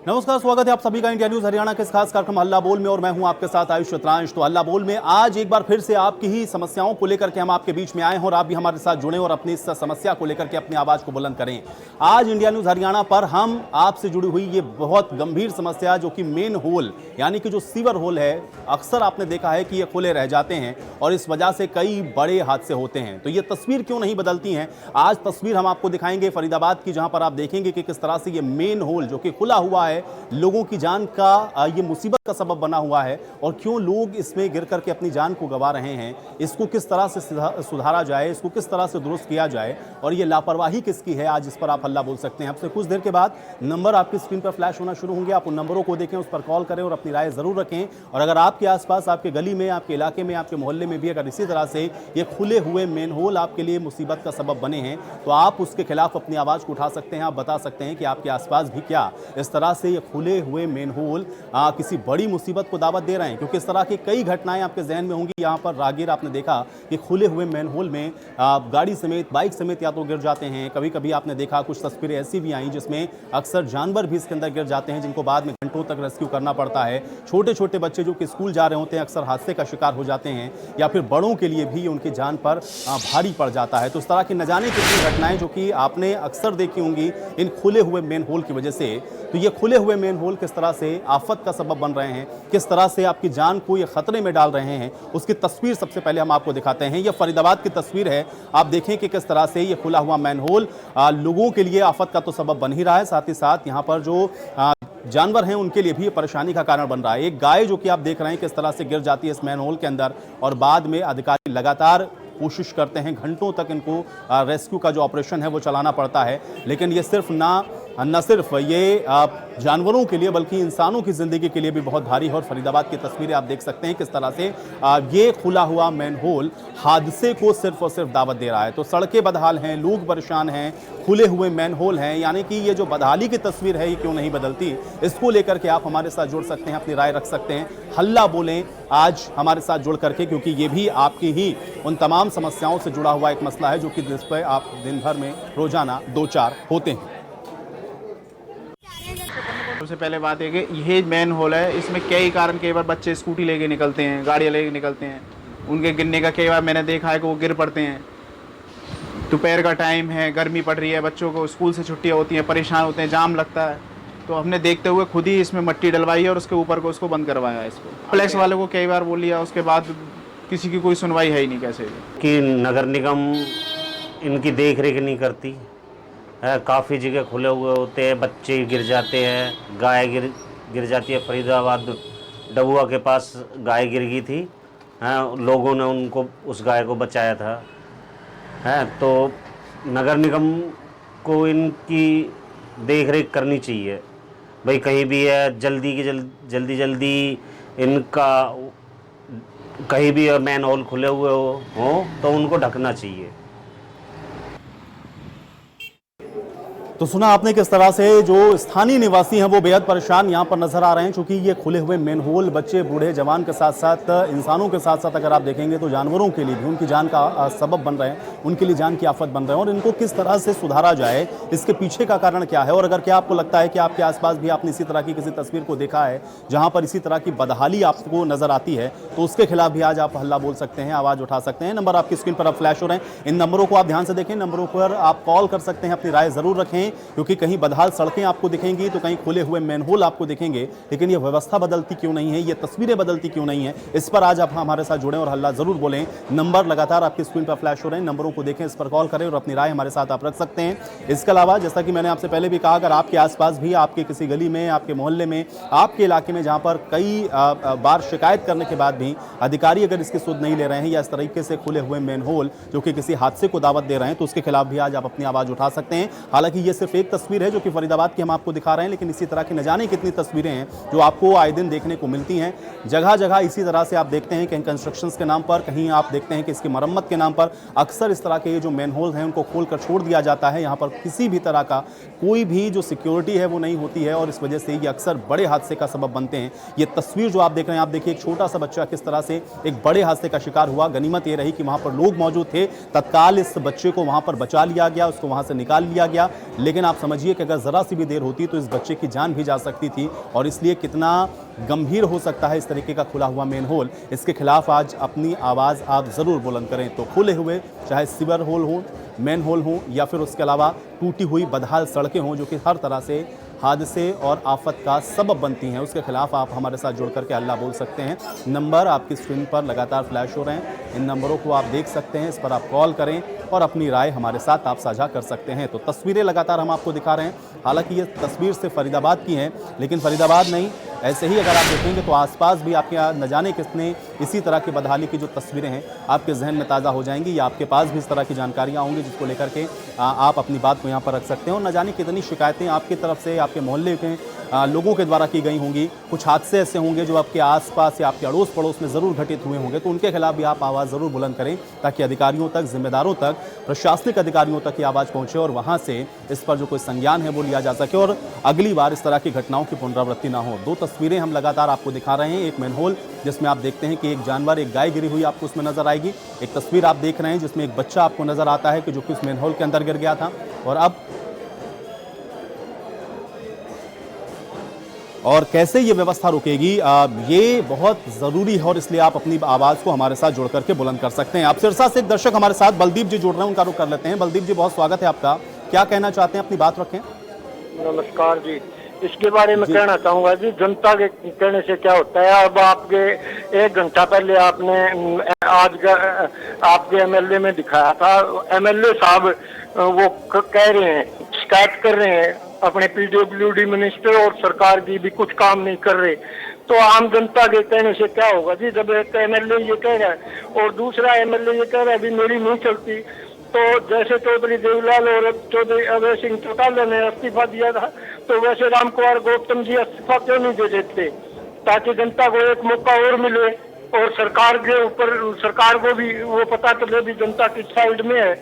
नमस्कार, स्वागत है आप सभी का इंडिया न्यूज हरियाणा के इस खास कार्यक्रम हल्ला बोल में और मैं हूं आपके साथ आयुष चित्रांश। तो हल्ला बोल में आज एक बार फिर से आपकी ही समस्याओं को लेकर के हम आपके बीच में आए हैं और आप भी हमारे साथ जुड़े और अपनी इस समस्या को लेकर के अपनी आवाज को बुलंद करें। आज इंडिया न्यूज हरियाणा पर हम आपसे जुड़ी हुई ये बहुत गंभीर समस्या जो कि मेन होल यानी कि जो सीवर होल है, अक्सर आपने देखा है कि ये खुले रह जाते हैं और इस वजह से कई बड़े हादसे होते हैं। तो ये तस्वीर क्यों नहीं बदलती है, आज तस्वीर हम आपको दिखाएंगे फरीदाबाद की, जहां पर आप देखेंगे कि किस तरह से ये मेन होल जो कि खुला हुआ है लोगों की जान का ये मुसीबत का सबब बना हुआ है और क्यों लोग इसमें गिर करके अपनी जान को गंवा रहे हैं। इसको किस तरह से सुधारा जाए, इसको किस तरह से दुरुस्त किया जाए और ये लापरवाही किसकी है, आज इस पर आप हल्ला बोल सकते हैं। अब से कुछ देर के बाद नंबर आपकी स्क्रीन पर फ्लैश होना शुरू होंगे, आप उन नंबरों को देखें, उस पर कॉल करें और अपनी राय जरूर रखें। और अगर आपके आसपास, आपके गली में, आपके इलाके में, आपके मोहल्ले में भी अगर इसी तरह से ये खुले हुए मेन होल आपके लिए मुसीबत का सबब बने हैं तो आप उसके खिलाफ अपनी आवाज को उठा सकते हैं। आप बता सकते हैं कि आपके आसपास भी क्या इस तरह से ये खुले हुए मेन होल किसी बड़ी मुसीबत को दावत दे रहे हैं, क्योंकि इस तरह की कई घटनाएं आपके जहन में होंगी। यहाँ पर राहगीर आपने देखा कि खुले हुए मेन होल में गाड़ी समेत, बाइक समेत या तो गिर जाते हैं। कभी कभी आपने देखा कुछ तस्वीरें ऐसी भी आई जिसमें अक्सर जानवर भी इसके अंदर गिर जाते हैं, जिनको बाद में घंटों तक रेस्क्यू करना पड़ता है। छोटे छोटे बच्चे जो कि स्कूल जा रहे होते हैं अक्सर हादसे का शिकार हो जाते हैं, या फिर बड़ों के लिए भी उनकी जान पर भारी पड़ जाता है। तो इस तरह की न जाने कितनी घटनाएं जो कि आपने अक्सर देखी होंगी इन खुले हुए मेन होल की वजह से। तो ये खुले हुए मेन होल किस तरह से आफत का सबब बन रहे हैं, किस तरह से आपकी जान को ये खतरे में डाल रहे हैं, उसकी तस्वीर सबसे पहले हम आपको दिखाते हैं। ये फरीदाबाद की तस्वीर है, आप देखें कि किस तरह से ये खुला हुआ मैन होल लोगों के लिए आफत का तो सबब बन ही रहा है, साथ ही साथ यहाँ पर जो जानवर हैं उनके लिए भी परेशानी का कारण बन रहा है। एक गाय जो कि आप देख रहे हैं किस तरह से गिर जाती है इस मैन होल के अंदर और बाद में अधिकारी लगातार कोशिश करते हैं, घंटों तक इनको रेस्क्यू का जो ऑपरेशन है वो चलाना पड़ता है। लेकिन ये सिर्फ न सिर्फ ये जानवरों के लिए बल्कि इंसानों की ज़िंदगी के लिए भी बहुत भारी है। और फरीदाबाद की तस्वीरें आप देख सकते हैं किस तरह से ये खुला हुआ मैन होल हादसे को सिर्फ और सिर्फ दावत दे रहा है। तो सड़कें बदहाल हैं, लोग परेशान हैं, खुले हुए मैन होल हैं, यानी कि ये जो बदहाली की तस्वीर है ये क्यों नहीं बदलती, इसको लेकर के आप हमारे साथ जुड़ सकते हैं, अपनी राय रख सकते हैं। हल्ला बोलें आज हमारे साथ जुड़ करके, क्योंकि ये भी आपकी ही उन तमाम समस्याओं से जुड़ा हुआ एक मसला है जो कि जिस पर आप दिन भर में रोजाना 2-4 होते हैं। सबसे पहले बात है कि ये मेन होल है, इसमें कई कारण, कई बार बच्चे स्कूटी लेके निकलते हैं, गाड़ियाँ लेके निकलते हैं, उनके गिरने का कई बार मैंने देखा है कि वो गिर पड़ते हैं। दोपहर का टाइम है, गर्मी पड़ रही है, बच्चों को स्कूल से छुट्टियाँ होती हैं, परेशान होते हैं, जाम लगता है। तो हमने देखते हुए खुद ही इसमें मट्टी डलवाई है और उसके ऊपर को उसको बंद करवाया। इसको फ्लैक्स वाले को कई बार बोल लिया, उसके बाद किसी की कोई सुनवाई है ही नहीं। कैसे कि नगर निगम इनकी देख रेख नहीं करती है, काफ़ी जगह खुले हुए होते हैं, बच्चे गिर जाते हैं, गाय गिर जाती है। फरीदाबाद डबुआ के पास गाय गिर गई थी, लोगों ने उनको, उस गाय को बचाया था। तो नगर निगम को इनकी देख रेख करनी चाहिए भाई। कहीं भी है जल्दी इनका कहीं भी मैन होल खुले हुए हो तो उनको ढकना चाहिए। तो सुना आपने किस तरह से जो स्थानीय निवासी हैं वो बेहद परेशान यहाँ पर नजर आ रहे हैं, क्योंकि ये खुले हुए मेन होल बच्चे, बूढ़े, जवान के साथ साथ इंसानों के साथ साथ अगर आप देखेंगे तो जानवरों के लिए भी उनकी जान का सबब बन रहे हैं, उनके लिए जान की आफत बन रहे हैं। और इनको किस तरह से सुधारा जाए, इसके पीछे का कारण क्या है, और अगर क्या आपको लगता है कि आपके आसपास भी आपने इसी तरह की किसी तस्वीर को देखा है जहाँ पर इसी तरह की बदहाली आपको नजर आती है, तो उसके खिलाफ भी आज आप हल्ला बोल सकते हैं, आवाज उठा सकते हैं। नंबर आपकी स्क्रीन पर अब फ्लैश हो रहे हैं, इन नंबरों को आप ध्यान से देखें, नंबरों पर आप कॉल कर सकते हैं, अपनी राय जरूर रखें, क्योंकि कहीं बदहाल सड़कें आपको दिखेंगी तो कहीं खुले हुए मैन होल आपको दिखेंगे, लेकिन ये व्यवस्था बदलती क्यों नहीं है, ये तस्वीरें बदलती क्यों नहीं है, इस पर आज आप हमारे साथ जुड़ें और हल्ला जरूर बोलें। नंबर लगातार आपकी स्क्रीन पर फ्लैश हो रहे हैं, नंबरों को देखें, इस पर कॉल करें और अपनी राय हमारे साथ आप रख सकते हैं। इसके अलावा जैसा कि मैंने आपसे पहले भी कहा, अगर आपके आसपास भी, आपके किसी गली में, आपके मोहल्ले में, आपके इलाके में जहां पर कई बार शिकायत करने के बाद भी अधिकारी अगर इसकी सुध नहीं ले रहे हैं या इस तरीके से खुले हुए मेन होल जो कि किसी हादसे को दावत दे रहे हैं, तो उसके खिलाफ भी आज आप अपनी आवाज उठा सकते हैं। हालांकि ये सिर्फ एक तस्वीर है जो कि फरीदाबाद की हम आपको दिखा रहे हैं, लेकिन इसी तरह की न जाने कितनी तस्वीरें हैं जो आपको आए दिन देखने को मिलती हैं। जगह जगह इसी तरह से आप देखते हैं कहीं कंस्ट्रक्शंस के नाम पर, कहीं आप देखते हैं कि इसकी मरम्मत के नाम पर अक्सर इस तरह के जो मेन होल हैं उनको खोलकर छोड़ दिया जाता है। यहाँ पर किसी भी तरह का कोई भी जो सिक्योरिटी है वो नहीं होती है और इस वजह से ये अक्सर बड़े हादसे का सबब बनते हैं। ये तस्वीर जो आप देख रहे हैं, आप देखिए एक छोटा सा बच्चा किस तरह से एक बड़े हादसे का शिकार हुआ। गनीमत ये रही कि वहाँ पर लोग मौजूद थे, तत्काल इस बच्चे को वहाँ पर बचा लिया गया, उसको वहाँ से निकाल लिया गया। लेकिन आप समझिए कि अगर ज़रा सी भी देर होती तो इस बच्चे की जान भी जा सकती थी, और इसलिए कितना गंभीर हो सकता है इस तरीके का खुला हुआ मेन होल। इसके खिलाफ आज अपनी आवाज़ आप ज़रूर बुलंद करें। तो खुले हुए चाहे सीवर होल हो, मेन होल हो, या फिर उसके अलावा टूटी हुई बदहाल सड़कें हों जो कि हर तरह से हादसे और आफत का सबब बनती हैं, उसके खिलाफ आप हमारे साथ जुड़ करके हल्ला बोल सकते हैं। नंबर आपकी स्क्रीन पर लगातार फ्लैश हो रहे हैं, इन नंबरों को आप देख सकते हैं, इस पर आप कॉल करें और अपनी राय हमारे साथ आप साझा कर सकते हैं। तो तस्वीरें लगातार हम आपको दिखा रहे हैं, हालांकि ये तस्वीर सिर्फ फरीदाबाद की है, लेकिन फरीदाबाद नहीं, ऐसे ही अगर आप देखेंगे तो आसपास भी आपके यहाँ न जाने किसने इसी तरह की बदहाली की जो तस्वीरें हैं आपके जहन में ताज़ा हो जाएंगी, या आपके पास भी इस तरह की जानकारियाँ होंगी जिसको लेकर के आप अपनी बात को यहाँ पर रख सकते हैं। और न जाने कितनी शिकायतें आपकी तरफ से, आपके मोहल्ले के लोगों के द्वारा की गई होंगी। कुछ हादसे ऐसे होंगे जो आपके आसपास या आपके अड़ोस पड़ोस में ज़रूर घटित हुए होंगे, तो उनके खिलाफ भी आप आवाज़ ज़रूर बुलंद करें, ताकि अधिकारियों तक, जिम्मेदारों तक, प्रशासनिक अधिकारियों तक ये आवाज़ पहुँचे और वहाँ से इस पर जो कोई संज्ञान है वो लिया जा सके और अगली बार इस तरह की घटनाओं की पुनरावृत्ति ना हो। दो तस्वीरें हम लगातार आपको दिखा रहे हैं, एक मैनहोल जिसमें आप देखते हैं कि एक जानवर, एक गाय गिरी हुई आपको उसमें नजर आएगी। एक तस्वीर आप देख रहे हैं जिसमें एक बच्चा आपको नजर आता है कि जो कि उस मैनहोल के अंदर गिर गया था। और कैसे ये व्यवस्था रुकेगी, ये बहुत ज़रूरी है और इसलिए आप अपनी आवाज़ को हमारे साथ जोड़ करके बुलंद कर सकते हैं। आप सिरसा से एक दर्शक हमारे साथ बलदीप जी जुड़ रहे हैं, उनका रुख कर लेते हैं। बलदीप जी, बहुत स्वागत है आपका, क्या कहना चाहते हैं, अपनी बात रखें। नमस्कार जी, इसके बारे में कहना चाहूंगा जी, जनता के कहने से क्या होता है। अब आपके 1 घंटा पहले आपने आपके एमएलए में दिखाया था, एमएलए साहब वो कह रहे हैं, शिकायत कर रहे हैं अपने पीडब्ल्यूडी मिनिस्टर और सरकार की भी कुछ काम नहीं कर रहे। तो आम जनता के कहने से क्या होगा जी, जब एक एमएलए ये कह रहा है और दूसरा एमएलए ये कह रहा है अभी मेरी नहीं चलती, तो जैसे चौधरी देवीलाल और चौधरी अभय सिंह चौटाला ने इस्तीफा दिया था, तो वैसे राम कुमार गौतम जी इस्तीफा क्यों नहीं दे देते, ताकि जनता को एक मौका और मिले और सरकार के ऊपर, सरकार को भी वो पता चले भी जनता किस साइड में है।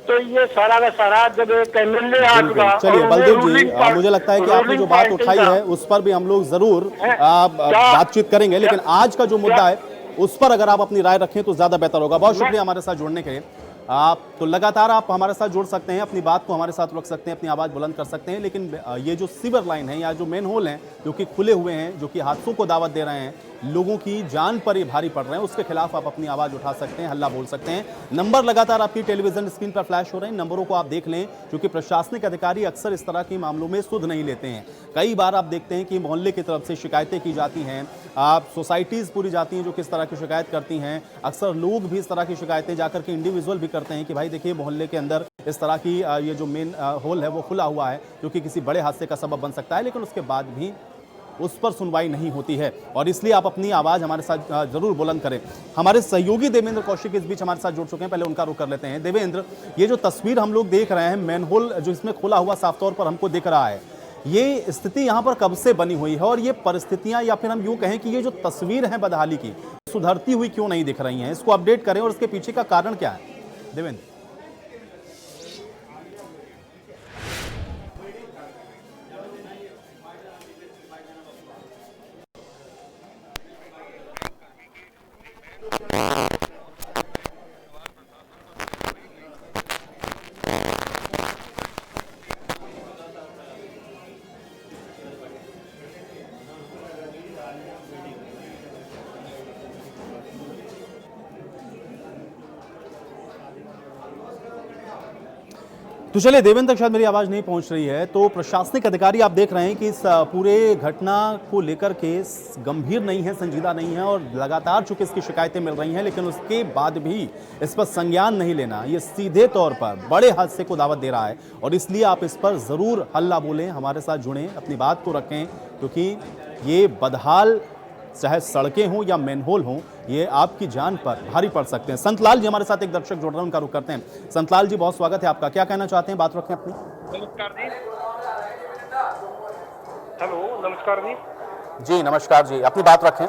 तो ये सारा का सारा जब एक एमएलए आपका, चलिए बलदेव जी, मुझे लगता है कि आपने जो बात उठाई है उस पर भी हम लोग जरूर बातचीत करेंगे, लेकिन आज का जो मुद्दा है उस पर अगर आप अपनी राय रखें तो ज्यादा बेहतर होगा। बहुत शुक्रिया हमारे साथ जुड़ने के लिए। आप तो लगातार आप हमारे साथ जुड़ सकते हैं, अपनी बात को हमारे साथ रख सकते हैं, अपनी आवाज़ बुलंद कर सकते हैं, लेकिन ये जो सीवर लाइन है या जो मेन होल हैं जो कि खुले हुए हैं, जो कि हादसों को दावत दे रहे हैं, लोगों की जान पर ये भारी पड़ रहे हैं, उसके खिलाफ आप अपनी आवाज़ उठा सकते हैं, हल्ला बोल सकते हैं। नंबर लगातार आपकी टेलीविजन स्क्रीन पर फ्लैश हो रहे हैं, नंबरों को आप देख लें, क्योंकि प्रशासनिक अधिकारी अक्सर इस तरह के मामलों में सुध नहीं लेते हैं। कई बार आप देखते हैं कि मोहल्ले की तरफ से शिकायतें की जाती हैं, आप सोसाइटीज़ पूरी जाती हैं जो किस तरह की शिकायत करती हैं, अक्सर लोग भी इस तरह की शिकायतें जाकर के इंडिविजुअल भी करते हैं कि भाई देखिए मोहल्ले के अंदर इस तरह की ये जो मेन होल है वो खुला हुआ है जो कि किसी बड़े हादसे का सबब बन सकता है, लेकिन उसके बाद भी उस पर सुनवाई नहीं होती है। और इसलिए आप अपनी आवाज़ हमारे साथ जरूर बुलंद करें। हमारे सहयोगी देवेंद्र कौशिक इस बीच हमारे साथ जुड़ चुके हैं, पहले उनका रुख कर लेते हैं। देवेंद्र, ये जो तस्वीर हम लोग देख रहे हैं, मैन होल जो इसमें खुला हुआ साफ तौर पर हमको दिख रहा है, ये स्थिति यहाँ पर कब से बनी हुई है और ये परिस्थितियाँ या फिर हम यूँ कहें कि ये जो तस्वीर है बदहाली की, सुधरती हुई क्यों नहीं दिख रही हैं? इसको अपडेट करें और इसके पीछे का कारण क्या है देवेंद्र? तो चलिए देवेंद्र तक शायद मेरी आवाज़ नहीं पहुंच रही है। तो प्रशासनिक अधिकारी आप देख रहे हैं कि इस पूरे घटना को लेकर के गंभीर नहीं है, संजीदा नहीं है और लगातार चूंकि इसकी शिकायतें मिल रही हैं, लेकिन उसके बाद भी इस पर संज्ञान नहीं लेना, ये सीधे तौर पर बड़े हादसे को दावत दे रहा है। और इसलिए आप इस पर ज़रूर हल्ला बोलें, हमारे साथ जुड़ें, अपनी बात को रखें, क्योंकि ये बदहाल चाहे सड़कें हों या मैनहोल हों, ये आपकी जान पर भारी पड़ सकते हैं। संतलाल जी हमारे साथ एक दर्शक जुड़ रहे हैं, उनका रुख करते हैं। संतलाल जी, बहुत स्वागत है आपका, क्या कहना चाहते हैं, बात रखें अपनी। नमस्कार जी। हेलो, नमस्कार जी। जी नमस्कार जी, अपनी बात रखें।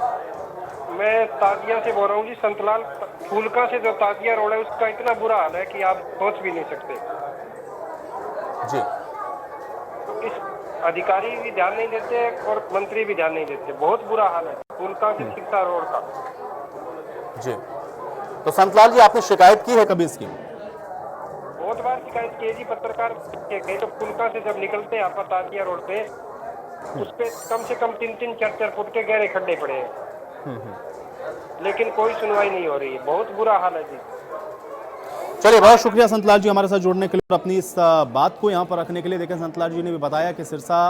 मैं ताजिया से बोल रहा हूँ जी, संतलाल फूलका से जो ताजिया रोड है उसका इतना बुरा हाल है कि आप सोच भी नहीं सकते जी। इस अधिकारी भी ध्यान नहीं देते और मंत्री भी ध्यान नहीं देते, बहुत बुरा हाल है फूलका से सिरसा रोड का जी। तो संतलाल जी, आपने शिकायत की है कभी इसकी? बहुत बार शिकायत देखिए जी, पत्रकार के गए तो पुलका से जब निकलते हैं आप ताजिया रोड पे, उस पे कम से कम 3-3, 4-4 फुट के गहरे खड्डे पड़े हैं, लेकिन कोई सुनवाई नहीं हो रही है। बहुत बुरा हाल है जी। चलिए, बहुत शुक्रिया संतलाल जी हमारे साथ जुड़ने के लिए और अपनी इस बात को यहाँ पर रखने के लिए। देखें, संतलाल जी ने भी बताया कि सिरसा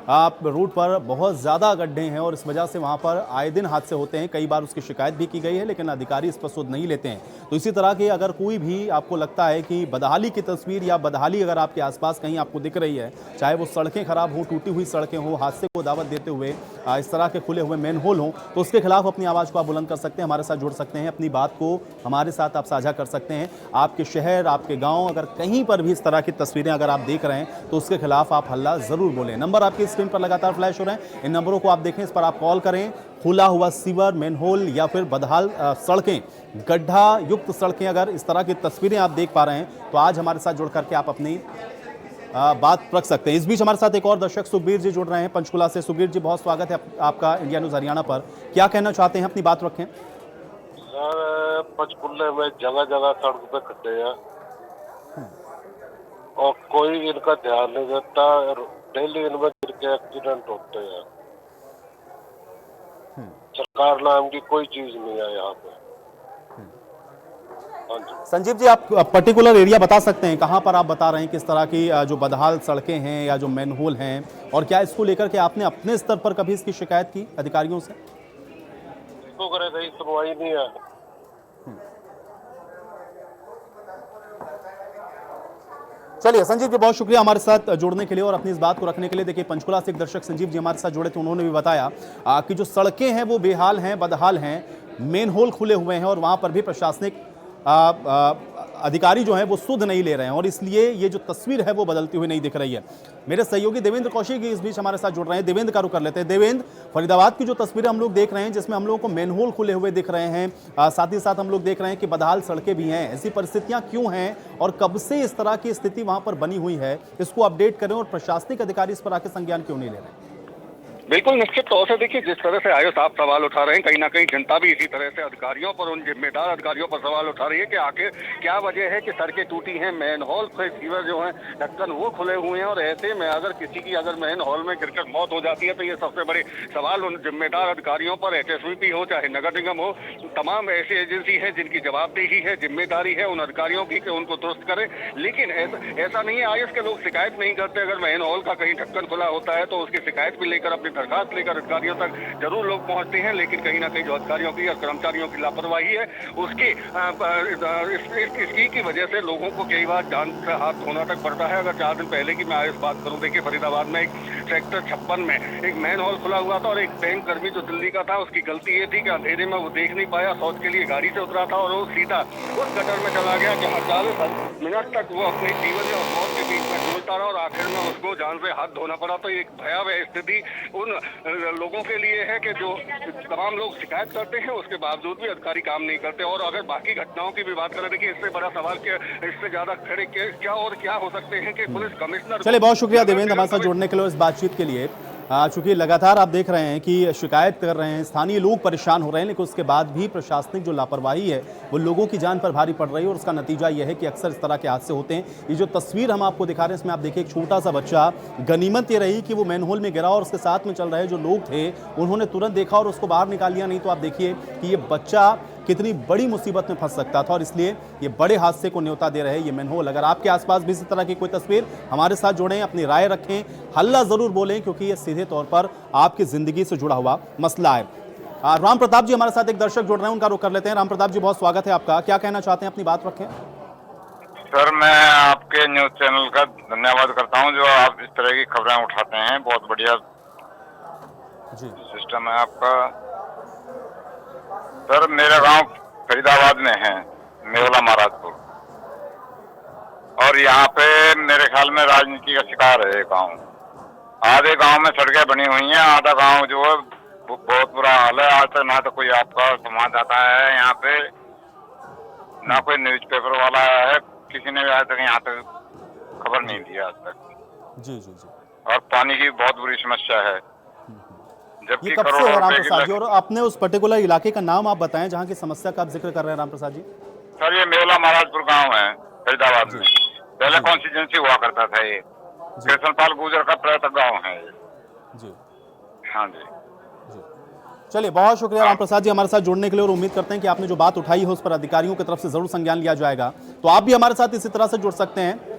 आप रूट पर बहुत ज़्यादा गड्ढे हैं और इस वजह से वहाँ पर आए दिन हादसे होते हैं। कई बार उसकी शिकायत भी की गई है, लेकिन अधिकारी इस पर सुध नहीं लेते हैं। तो इसी तरह के अगर कोई भी आपको लगता है कि बदहाली की तस्वीर या बदहाली अगर आपके आसपास कहीं आपको दिख रही है, चाहे वो सड़कें खराब हो, टूटी हुई सड़कें हो, हादसे को दावत देते हुए इस तरह के खुले हुए मैन होल हों, तो उसके खिलाफ अपनी आवाज़ को आप बुलंद कर सकते हैं, हमारे साथ जुड़ सकते हैं, अपनी बात को हमारे साथ आप साझा कर सकते हैं। आपके शहर, आपके गाँव, अगर कहीं पर भी इस तरह की तस्वीरें अगर आप देख रहे हैं तो उसके खिलाफ आप हल्ला ज़रूर बोलें। नंबर आपकी स्क्रीन पर लगातार फ्लैश हो रहे हैं, इन नंबरों को आप देखें, इस पर आप कॉल करें। खुला हुआ सीवर, मैनहोल या फिर बदहाल सड़कें, गड्ढा युक्त सड़कें, अगर इस तरह की तस्वीरें आप देख पा रहे हैं तो आज हमारे साथ जुड़ करके आप अपनी बात रख सकते हैं। इस बीच हमारे साथ एक और दर्शक सुखबीर जी जुड़ रहे हैं पंचकुला से। सुखबीर जी, बहुत स्वागत है आपका इंडिया न्यूज़ हरियाणा पर। क्या कहना चाहते हैं, अपनी बात रखें। सर, पंचकुले में जगह जगह सड़क पे खड्डे हैं और कोई इनका ध्यान नहीं देता। डेली इनमें गिर के एक्सीडेंट होते हैं। सरकार नाम की कोई चीज नहीं है यहाँ पे। हाँ जी संजीव जी, आप पर्टिकुलर एरिया बता सकते हैं कहां पर आप बता रहे हैं किस तरह की जो बदहाल सड़कें हैं या जो मैनहोल हैं, और क्या इसको लेकर के आपने अपने स्तर पर कभी इसकी शिकायत की अधिकारियों से? इसको करे कहीं सुनवाई नहीं है। चलिए संजीव जी, बहुत शुक्रिया हमारे साथ जुड़ने के लिए और अपनी इस बात को रखने के लिए। देखिए, पंचकुला से एक दर्शक संजीव जी हमारे साथ जुड़े थे, उन्होंने भी बताया कि जो सड़कें हैं वो बेहाल हैं, बदहाल हैं, मेन होल खुले हुए हैं और वहां पर भी प्रशासनिक अधिकारी जो हैं वो सुध नहीं ले रहे हैं और इसलिए ये जो तस्वीर है वो बदलती हुई नहीं दिख रही है। मेरे सहयोगी देवेंद्र कौशिक इस बीच हमारे साथ जुड़ रहे हैं। देवेंद्र का रुख कर लेते हैं। देवेंद्र, फरीदाबाद की जो तस्वीरें हम लोग देख रहे हैं जिसमें हम लोगों को मैनहोल खुले हुए दिख रहे हैं, साथ ही साथ हम लोग देख रहे हैं कि बदहाल सड़कें भी हैं, ऐसी परिस्थितियां क्यों हैं और कब से इस तरह की स्थिति वहां पर बनी हुई है, इसको अपडेट करें और प्रशासनिक अधिकारी इस पर आके संज्ञान क्यों नहीं ले रहे हैं? बिल्कुल निश्चित तौर से देखिए, जिस तरह से आयुष आप सवाल उठा रहे हैं, कहीं ना कहीं जनता भी इसी तरह से अधिकारियों पर, उन जिम्मेदार अधिकारियों पर सवाल उठा रही है कि आखिर क्या वजह है कि सड़कें टूटी हैं, मैन हॉल से सीवर जो है ढक्कन वो खुले हुए हैं और ऐसे में अगर किसी की अगर मैन हॉल में गिरकर मौत हो जाती है तो ये सबसे बड़े सवाल उन जिम्मेदार अधिकारियों पर, HSVP हो चाहे नगर निगम हो, तमाम ऐसी एजेंसी है जिनकी जवाबदेही है, जिम्मेदारी है उन अधिकारियों की कि उनको दुरुस्त करें। लेकिन ऐसा नहीं है, आयुष के लोग शिकायत नहीं करते। अगर मैन हॉल का कहीं ढक्कन खुला होता है तो उसकी शिकायत भी लेकर, अपनी दरखास्त लेकर अधिकारियों तक जरूर लोग पहुंचते हैं, लेकिन कहीं ना कहीं जो अधिकारियों की या कर्मचारियों की लापरवाही है उसकी इसकी की वजह से लोगों को कई बार जान से हाथ धोना तक पड़ता है। अगर 4 दिन पहले की मैं आयुष बात करूं, देखिए फरीदाबाद में एक सेक्टर 56 में एक मैन हॉल खुला हुआ था और एक बैंक कर्मी जो दिल्ली का था, उसकी गलती ये थी कि अंधेरे में वो देख नहीं पाया, शौच के लिए गाड़ी से उतरा था और वो सीधा उस गटर में चला गया जहाँ 40 मिनट तक वो अपनी जीवन और मौत के बीच में जूझता रहा और आखिर में उसको जान से हाथ धोना पड़ा। तो एक भयावह स्थिति उन लोगों के लिए है कि जो तमाम लोग शिकायत करते हैं उसके बावजूद भी अधिकारी काम नहीं करते। और अगर बाकी घटनाओं की भी बात करें, देखिए इससे बड़ा सवाल क्या, इससे ज्यादा खड़े क्या और क्या हो सकते हैं कि पुलिस कमिश्नर। चलिए, बहुत शुक्रिया देवेंद्र हमारे साथ जुड़ने के लिए, इस बातचीत के लिए। चूंकि लगातार आप देख रहे हैं कि शिकायत कर रहे हैं, स्थानीय लोग परेशान हो रहे हैं, लेकिन उसके बाद भी प्रशासनिक जो लापरवाही है वो लोगों की जान पर भारी पड़ रही है और उसका नतीजा यह है कि अक्सर इस तरह के हादसे होते हैं। ये जो तस्वीर हम आपको दिखा रहे हैं इसमें आप देखिए, एक छोटा सा बच्चा, गनीमत ये रही कि वो मैनहोल में गिरा और उसके साथ में चल रहे जो लोग थे उन्होंने तुरंत देखा और उसको बाहर निकाल लिया, नहीं तो आप देखिए कि ये बच्चा कितनी बड़ी मुसीबत में फंस सकता था और इसलिए ये बड़े हादसे को न्योता दे रहे हैं ये मैनहोल। अगर आपके आसपास भी इस तरह की कोई तस्वीर, हमारे साथ जुड़ें, अपनी राय रखें, हल्ला जरूर बोलें, क्योंकि ये सीधे तौर पर आपकी जिंदगी से जुड़ा हुआ मसला है। राम प्रताप जी हमारे साथ एक दर्शक जुड़ रहे हैं, उनका रुख कर लेते हैं। राम प्रताप जी, बहुत स्वागत है आपका। क्या कहना चाहते हैं, अपनी बात रखें। सर, मैं आपके न्यूज चैनल का धन्यवाद करता हूं जो आप इस तरह की खबरें उठाते हैं। बहुत बढ़िया जी सिस्टम है आपका। सर, मेरा गांव फरीदाबाद में है, मेवला महाराजपुर, और यहाँ पे मेरे ख्याल में राजनीति का शिकार है ये गांव। आधे गांव में सड़कें बनी हुई हैं, आधा गांव जो है बहुत बुरा हाल है। आज तक ना तो कोई आपका संवाददाता है यहाँ पे, ना कोई न्यूज़पेपर वाला है, किसी ने भी आज तक यहाँ तक खबर नहीं दी आज तक। जी जी जी। और पानी की बहुत बुरी समस्या है। ये कब से है राम प्रसाद जी, और अपने उस पर्टिकुलर इलाके का नाम आप बताएं जहाँ की समस्या का आप जिक्र कर रहे हैं राम प्रसाद जी। सर, ये मेवला महाराजपुर गांव है फरीदाबाद में। पहले कॉन्स्टिट्यूंसी हुआ करता था ये, कृष्णपाल गुर्जर का पर्यटक गाँव है ये। जी हाँ जी। चलिए, बहुत शुक्रिया राम प्रसाद जी हमारे साथ जुड़ने के लिए, और उम्मीद करते हैं कि आपने जो बात उठाई है उस पर अधिकारियों की तरफ से जरूर संज्ञान लिया जाएगा। तो आप भी हमारे साथ इसी तरह से जुड़ सकते हैं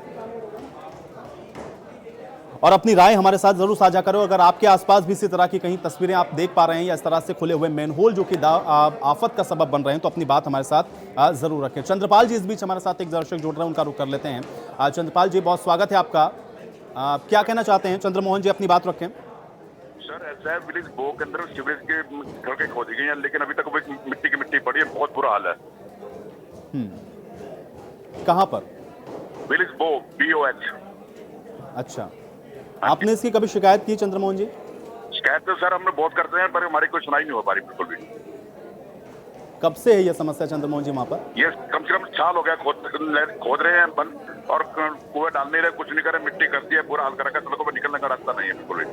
और अपनी राय हमारे साथ जरूर साझा करो। अगर आपके आसपास भी इसी तरह की कहीं तस्वीरें आप देख पा रहे हैं या इस तरह से खुले हुए मैनहोल जो कि आफत का सबब बन रहे हैं, तो अपनी बात हमारे साथ जरूर रखें। चंद्रपाल जी इस बीच हमारे साथ एक दर्शक जुड़ रहे हैं, उनका रुख कर लेते हैं। चंद्रपाल जी, बहुत स्वागत है आपका। क्या कहना चाहते हैं? चंद्रमोहन जी, अपनी बात रखें। सर, ऐसा विलेज बो के अंदर सीवरेज के सड़कें खोदी गई हैं, लेकिन अभी तक वो मिट्टी की मिट्टी पड़ी है, बहुत बुरा हाल है। कहाँ पर? विलेज बो, BOH। अच्छा, आपने इसकी कभी शिकायत की चंद्रमोहन जी? शिकायत तो सर हमने बहुत करते हैं, पर हमारी कोई सुनाई नहीं हो पा रही बिल्कुल भी। कब से है यह समस्या चंद्रमोहन जी वहाँ पर? ये कम से कम साल हो गया खोद रहे हैं बंद, और कुएं डाल नहीं रहे, कुछ नहीं करे, मिट्टी कर दी है, बुरा हाल कर रखा है, सड़कों पर निकलने का रास्ता नहीं है बिल्कुल भी।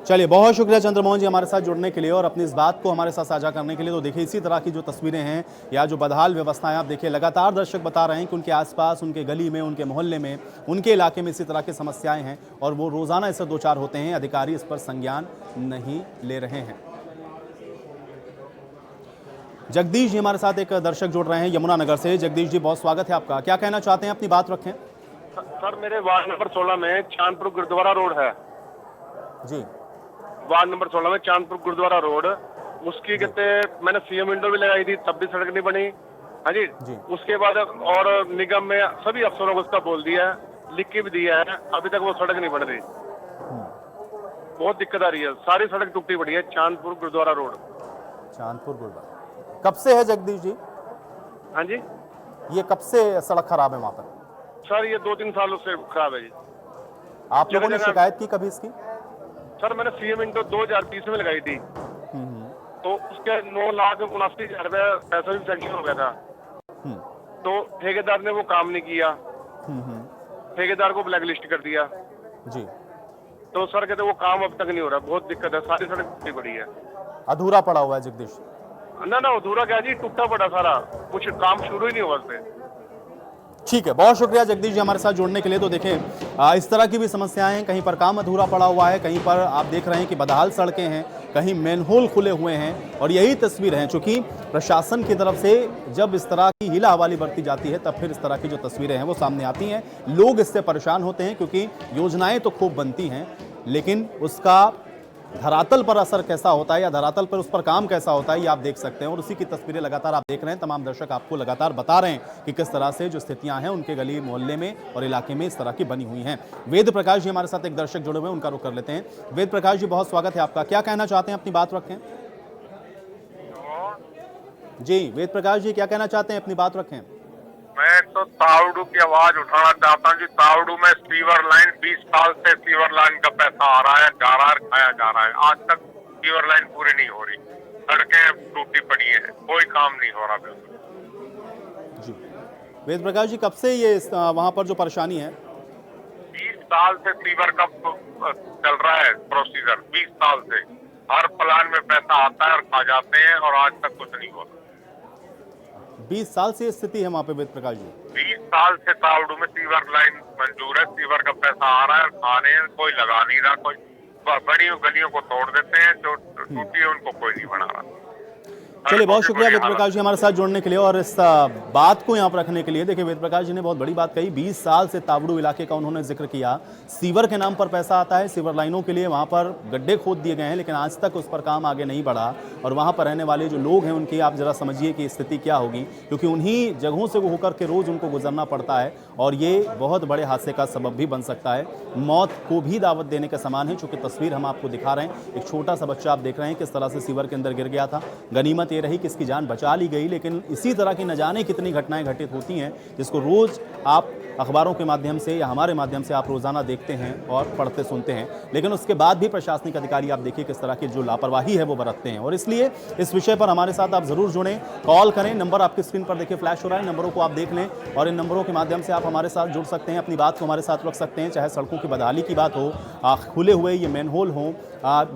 चलिए, बहुत शुक्रिया चंद्रमोहन जी हमारे साथ जुड़ने के लिए और अपनी इस बात को हमारे साथ साझा करने के लिए। तो देखिए, इसी तरह की जो तस्वीरें हैं या जो बदहाल व्यवस्थाएं आप देखिए, लगातार दर्शक बता रहे हैं कि उनके आसपास, उनके गली में, उनके मोहल्ले में, उनके इलाके में इसी तरह की समस्याएं हैं और वो रोजाना इससे दो चार होते हैं। अधिकारी इस पर संज्ञान नहीं ले रहे हैं। जगदीश जी हमारे साथ एक दर्शक जुड़ रहे हैं यमुनानगर से। जगदीश जी, बहुत स्वागत है आपका। क्या कहना चाहते हैं? अपनी बात रखें। सर, मेरे वार्ड नंबर 16 में चांदपुर गुरुद्वारा रोड है जी। वार्ड नंबर 16 में चांदपुर गुरुद्वारा रोड, उसकी कहते मैंने सीएम विंडो भी लगाई थी, तब भी सड़क नहीं बनी। हाँ जी। उसके बाद और निगम में सभी अफसरों को उसका बोल दिया है, लिख के भी दिया है, अभी तक वो सड़क नहीं बन रही। बहुत दिक्कत आ रही है, सारी सड़क टूटी पड़ी है चांदपुर गुरुद्वारा रोड। चांदपुर गुरुद्वारा कब से है जगदीश जी? हाँ जी, ये कब से सड़क खराब है वहाँ पर? सर ये 2-3 सालों से खराब है जी। आप लोगों ने शिकायत की कभी इसकी? सर, मैंने सीएम विंडो 2020 में लगाई थी, तो उसके 9,79,000 रुपये पैसा भी सैंक्शन हो गया था। तो ठेकेदार ने वो काम नहीं किया, ठेकेदार को ब्लैक लिस्ट कर दिया जी। तो सर कहते वो काम अब तक नहीं हो रहा, बहुत दिक्कत है, सारी सड़क टूटी पड़ी है। अधूरा पड़ा हुआ है जगदीश? ना अधूरा क्या जी, टूटा पड़ा सारा, कुछ काम शुरू ही नहीं हुआ उससे। ठीक है, बहुत शुक्रिया जगदीश जी हमारे साथ जुड़ने के लिए। तो देखें, इस तरह की भी समस्याएं हैं, कहीं पर काम अधूरा पड़ा हुआ है, कहीं पर आप देख रहे हैं कि बदहाल सड़कें हैं, कहीं मैनहोल खुले हुए हैं। और यही तस्वीर है, चूंकि प्रशासन की तरफ से जब इस तरह की हीला हवाली बरती जाती है, तब फिर इस तरह की जो तस्वीरें हैं वो सामने आती हैं। लोग इससे परेशान होते हैं क्योंकि योजनाएं तो खूब बनती हैं, लेकिन उसका धरातल पर असर कैसा होता है या धरातल पर उस पर काम कैसा होता है, ये आप देख सकते हैं। और उसी की तस्वीरें लगातार आप देख रहे हैं। तमाम दर्शक आपको लगातार बता रहे हैं कि किस तरह से जो स्थितियां हैं उनके गली मोहल्ले में और इलाके में इस तरह की बनी हुई हैं। वेद प्रकाश जी हमारे साथ एक दर्शक जुड़े हुए हैं, उनका रुख कर लेते हैं। वेद प्रकाश जी, बहुत स्वागत है आपका। क्या कहना चाहते हैं? अपनी बात रखें जी। वेद प्रकाश जी, क्या कहना चाहते हैं? अपनी बात रखें। मैं तो तावड़ू की आवाज उठाना चाहता हूँ कि तावड़ू में सीवर लाइन 20 साल से सीवर लाइन का पैसा आ रहा है, जा रहा है, खाया जा रहा है, आज तक सीवर लाइन पूरी नहीं हो रही, सड़कें टूटी पड़ी हैं, कोई काम नहीं हो रहा बिल्कुल जी। वेद प्रकाश जी, कब से ये वहाँ पर जो परेशानी है? 20 साल से सीवर का चल रहा है प्रोसीजर, 20 साल से हर प्लान में पैसा आता है और खा जाते हैं, और आज तक कुछ नहीं हुआ। 20 साल से स्थिति है वहाँ पे वेद प्रकाश जी? 20 साल से तावड़ू में सीवर लाइन मंजूर है, सीवर का पैसा आ रहा है, खा रहे हैं, कोई लगा नहीं रहा, कोई बड़ी गलियों को तोड़ देते हैं, जो टूटी है उनको कोई नहीं बना रहा। चलिए, बहुत शुक्रिया वेद प्रकाश जी हमारे साथ जुड़ने के लिए और इस बात को यहाँ पर रखने के लिए। देखिए, वेद प्रकाश जी ने बहुत बड़ी बात कही। 20 साल से तावड़ू इलाके का उन्होंने जिक्र किया। सीवर के नाम पर पैसा आता है, सीवर लाइनों के लिए वहाँ पर गड्ढे खोद दिए गए हैं, लेकिन आज तक उस पर काम आगे नहीं बढ़ा। और वहाँ पर रहने वाले जो लोग हैं उनकी आप जरा समझिए कि स्थिति क्या होगी, क्योंकि उन्हीं जगहों से वो होकर के रोज़ उनको गुजरना पड़ता है और ये बहुत बड़े हादसे का सबब भी बन सकता है। मौत को भी दावत देने के समान है, चूँकि तस्वीर हम आपको दिखा रहे हैं। एक छोटा सा बच्चा आप देख रहे हैं किस तरह से सीवर के अंदर गिर गया था। गनीमत ये रही कि इसकी जान बचा ली गई, लेकिन इसी तरह की न जाने कितनी घटनाएं घटित होती हैं जिसको रोज आप अखबारों के माध्यम से या हमारे माध्यम से आप रोजाना देखते हैं और पढ़ते सुनते हैं। लेकिन उसके बाद भी प्रशासनिक अधिकारी आप देखिए किस तरह की जो लापरवाही है वो बरतते हैं। और इसलिए इस विषय पर हमारे साथ आप जरूर जुड़ें, कॉल करें। नंबर आपकी स्क्रीन पर देखिए फ्लैश हो रहा है, नंबरों को आप देख लें और इन नंबरों के माध्यम से आप हमारे साथ जुड़ सकते हैं, अपनी बात को हमारे साथ रख सकते हैं। चाहे सड़कों की बदहाली की बात हो, खुले हुए ये मैनहोल हो,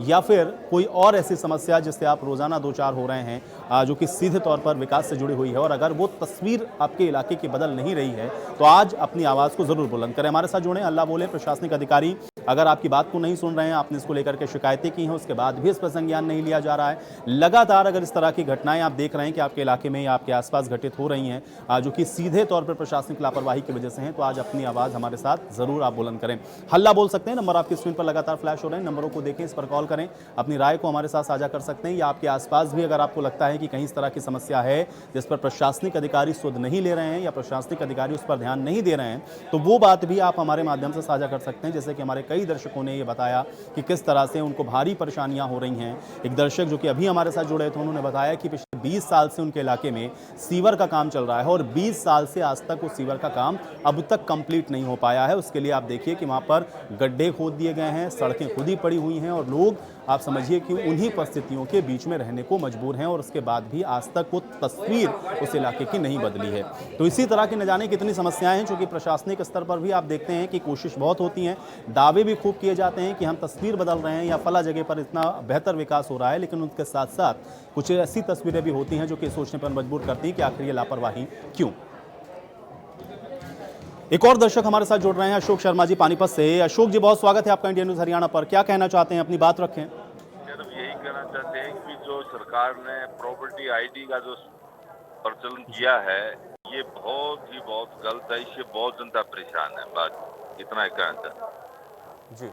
या फिर कोई और ऐसी समस्या जिससे आप रोजाना दो चार हो रहे हैं, जो कि सीधे तौर पर विकास से जुड़ी हुई है। और अगर वो तस्वीर आपके इलाके की बदल नहीं रही है तो आज अपने अपनी आवाज़ को ज़रूर बुलंद करें। हमारे साथ जुड़े हल्ला बोले प्रशासनिक अधिकारी। अगर आपकी बात को नहीं सुन रहे हैं, आपने इसको लेकर के शिकायतें की हैं, उसके बाद भी इस पर संज्ञान नहीं लिया जा रहा है। लगातार अगर इस तरह की घटनाएं आप देख रहे हैं कि आपके इलाके में या आपके आसपास घटित हो रही हैं, जो कि सीधे तौर पर प्रशासनिक लापरवाही की वजह से हैं, तो आज अपनी आवाज़ हमारे साथ ज़रूर आप बुलंद करें। हल्ला बोल सकते हैं, नंबर आपकी स्क्रीन पर लगातार फ्लैश हो रहे हैं, नंबरों को देखें, इस पर कॉल करें, अपनी राय को हमारे साथ साझा कर सकते हैं। या आपके आसपास भी अगर आपको लगता है कि कहीं इस तरह की समस्या है जिस पर प्रशासनिक अधिकारी सुध नहीं ले रहे हैं या प्रशासनिक अधिकारी उस पर ध्यान नहीं दे रहे हैं, तो वो बात भी आप हमारे माध्यम से साझा कर सकते हैं। जैसे कि हमारे कई दर्शकों ने ये बताया कि किस तरह से उनको भारी परेशानियां हो रही हैं। एक दर्शक जो कि अभी हमारे साथ जुड़े थे, उन्होंने बताया कि पिछले 20 साल से उनके इलाके में सीवर का काम चल रहा है और 20 साल से आज तक वो सीवर का काम अब तक कंप्लीट नहीं हो पाया है। उसके लिए आप देखिए कि वहाँ पर गड्ढे खोद दिए गए हैं, सड़कें खुदी पड़ी हुई हैं और लोग आप समझिए कि उन्हीं परिस्थितियों के बीच में रहने को मजबूर हैं और उसके बाद भी आज तक वो तस्वीर उस इलाके की नहीं बदली है। तो इसी तरह की न जाने कितनी समस्याएं हैं, चूंकि प्रशासनिक स्तर पर भी आप देखते हैं कि कोशिश बहुत होती है, दावे भी खूब किए जाते हैं कि हम तस्वीर बदल रहे हैं या फला जगह पर इतना बेहतर विकास हो रहा है, लेकिन उनके साथ साथ कुछ ऐसी तस्वीरें भी होती हैं जो कि सोचने पर मजबूर करती हैं कि आखिर ये लापरवाही क्यों। एक और दर्शक हमारे साथ जुड़ रहे हैं, अशोक शर्मा जी पानीपत से। अशोक जी, बहुत स्वागत है आपका इंडिया न्यूज़ हरियाणा पर। क्या कहना चाहते हैं, अपनी बात रखें। यही कहना चाहते हैं कि जो सरकार ने प्रॉपर्टी आईडी का जो प्रचलन किया है, ये बहुत गलत है। इससे बहुत जनता परेशान है। बात इतना ही कहना चाहते हैं। जी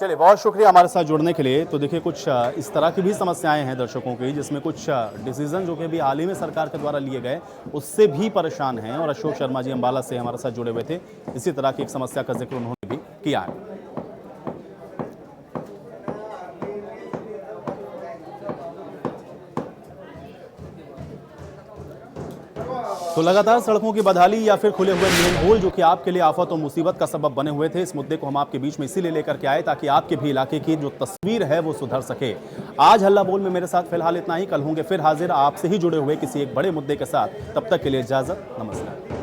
चलिए, बहुत शुक्रिया हमारे साथ जुड़ने के लिए। तो देखिए, कुछ इस तरह की भी समस्याएं हैं दर्शकों की, जिसमें कुछ डिसीजन जो कि अभी हाल ही में सरकार के द्वारा लिए गए उससे भी परेशान हैं। और अशोक शर्मा जी अम्बाला से हमारे साथ जुड़े हुए थे, इसी तरह की एक समस्या का जिक्र उन्होंने भी किया है। तो लगातार सड़कों की बदहाली या फिर खुले हुए मेन होल जो कि आपके लिए आफत और मुसीबत का सबब बने हुए थे, इस मुद्दे को हम आपके बीच में इसीलिए लेकर के आए ताकि आपके भी इलाके की जो तस्वीर है वो सुधर सके। आज हल्ला बोल में मेरे साथ फिलहाल इतना ही। कल होंगे फिर हाजिर आपसे ही जुड़े हुए किसी एक बड़े मुद्दे के साथ। तब तक के लिए इजाजत, नमस्कार।